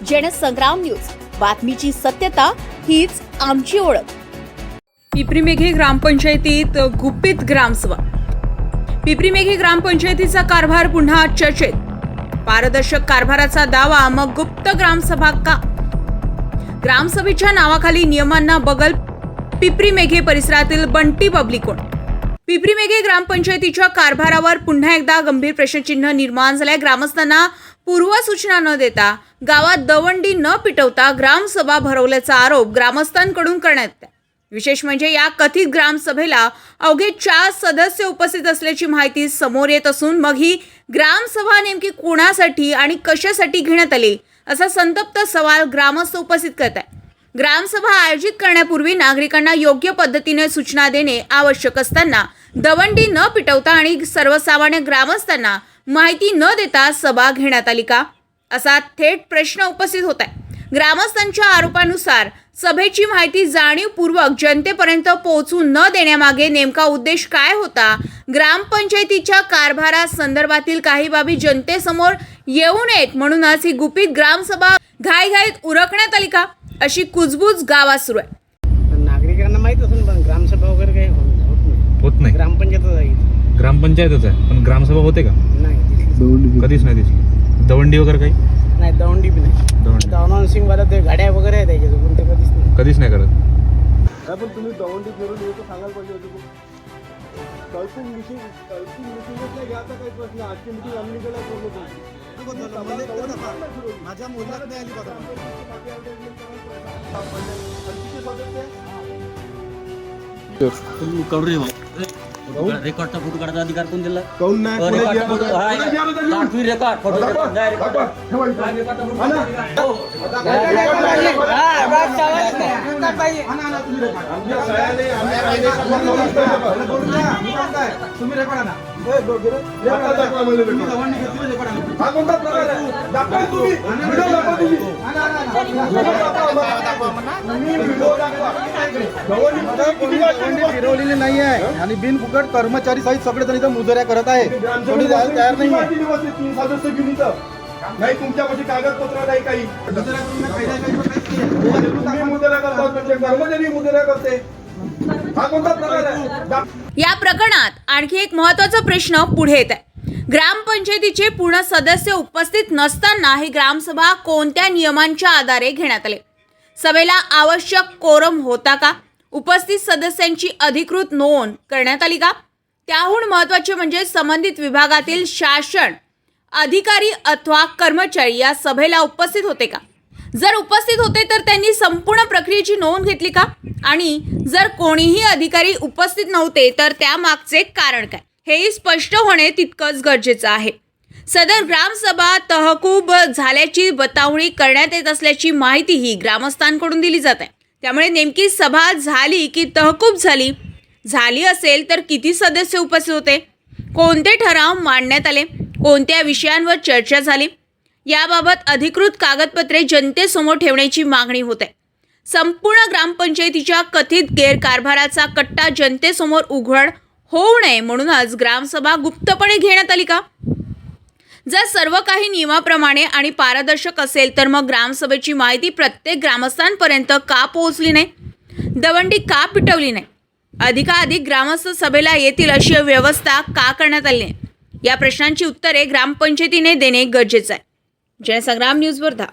Jansangram news, बातमीची सत्यता हीच आमची ओळख. पिपरीमेघे ग्रामपंचायतीत गुपित ग्रामसभा. पिपरीमेघे ग्रामपंचायतीचा कारभार पुन्हा चर्चेत. पारदर्शक कारभाराचा दावा, मग गुप्त ग्रामसभा का? ग्रामसभेच्या नावाखाली नियमांना बगल. पिपरीमेघे परिसरातील बंटी पब्लिकोन. पिपरीमेघे ग्रामपंचायतीच्या कारभारावर पुन्हा एकदा गंभीर प्रश्नचिन्ह निर्माण झाले. ग्रामस्थांना पूर्वसूचना न देता, गावात दवंडी न पिटवता ग्रामसभा भरवल्याचा आरोप ग्रामस्थांकडून करण्यात आला. विशेष म्हणजे या कथित ग्रामसभेला अवघे 4 सदस्य उपस्थित असल्याची माहिती समोर येत असून मग ही ग्रामसभा नेमकी कोणासाठी आणि कशासाठी घेण्यात आली, असा संतप्त सवाल ग्रामस्थ उपस्थित करत आहे. ग्रामसभा आयोजित करण्यापूर्वी नागरिकांना योग्य पद्धतीने सूचना देणे आवश्यक असताना दवंडी न पिटवता आणि सर्वसामान्य ग्रामस्थांना माहिती न देता सभा घेण्यात आली का, असा थेट प्रश्न उपस्थित होत आहे. ग्रामस्थांच्या आरोपानुसार सभेची माहिती जाणीवपूर्वक जनतेपर्यंत पोहोचू न देण्यामागे नेमका उद्देश काय होता? ग्रामपंचायतीच्या कारभारासंदर्भातील काही बाबी जनतेसमोर येऊ नयेत म्हणूनच ही गुपित ग्रामसभा घाईघाईत उरकण्यात आली का, अशी कुजबूज गावात सुरू आहे. नागरिकांना माहित असून पण ग्रामसभा वगैरे काही होत नाही. ग्रामपंचायतच आहे पण ग्रामसभा होते का? नाही, कधीच नाही दिसली. दवंडी वगैरे काही नाही, दवंडी बी नाही. दवंडी अनाउन्सिंग वाला ते गाड्या वगैरे आहे त्याच्यात, पण ते कधीच कधीच नाही. नाही करत. पण तुम्ही दवंडी करून येतो सांगायला पाहिजे होतं. कळसून मिटिंग घ्यायचा काही प्रश्न. आजची मिटिंग आम्ही केला माझ्या मुलाला नाही आली रेकॉर्डचा फोटो काढायचा अधिकार कोण दिला? काऊन नाही? तुम्ही रेकॉर्ड आणा. फिरवलेली नाही आहे आणि बिनफुकट कर्मचारी सहित सगळे जण इथं मुजऱ्या करत आहे. कोणी जायला तयार नाही. 3 सदस्य घेऊन इथं नाही. तुमच्यापाशी कागदपत्र नाही काही. मुजऱ्या करतात म्हणजे कर्मचारी मुजऱ्या करते. हा कोणता प्रकार आहे? या प्रकरणात आणखी एक महत्त्वाचा प्रश्न पुढे येत आहे. ग्रामपंचायतीचे पूर्ण सदस्य उपस्थित नसताना ही ग्रामसभा कोणत्या नियमांच्या आधारे घेण्यात आली? सभेला आवश्यक कोरम होता का? उपस्थित सदस्यांची अधिकृत नोंद करण्यात आली का? त्याहून महत्त्वाचे म्हणजे संबंधित विभागातील शासन अधिकारी अथवा कर्मचारी या सभेला उपस्थित होते का? जर उपस्थित होते तर त्यांनी संपूर्ण प्रक्रियेची नोंद घेतली का? आणि जर कोणीही अधिकारी उपस्थित नव्हते तर त्यामागचे कारण काय, हेही स्पष्ट होणे तितकंच गरजेचं आहे. सदर ग्रामसभा तहकूब झाल्याची बतावणी करण्यात येत असल्याची माहितीही ग्रामस्थांकडून दिली जात आहे. त्यामुळे नेमकी सभा झाली की तहकूब झाली असेल तर किती सदस्य उपस्थित होते? कोणते ठराव मांडण्यात आले? कोणत्या विषयांवर चर्चा झाली? याबाबत अधिकृत कागदपत्रे जनतेसमोर ठेवण्याची मागणी होत आहे. संपूर्ण ग्रामपंचायतीच्या कथित गैरकारभाराचा कट्टा जनतेसमोर उघड होऊ नये म्हणूनच ग्रामसभा गुप्तपणे घेण्यात आली का? जर सर्व काही नियमाप्रमाणे आणि पारदर्शक असेल तर मग ग्रामसभेची माहिती प्रत्येक ग्रामस्थांपर्यंत का पोहोचली नाही? दवंडी का पिटवली नाही? अधिकाधिक ग्रामस्थ सभेला येतील अशी व्यवस्था का करण्यात आली नाही? या प्रश्नांची उत्तरे ग्रामपंचायतीने देणे गरजेचं आहे. जनसंग्राम न्यूज वर्धा.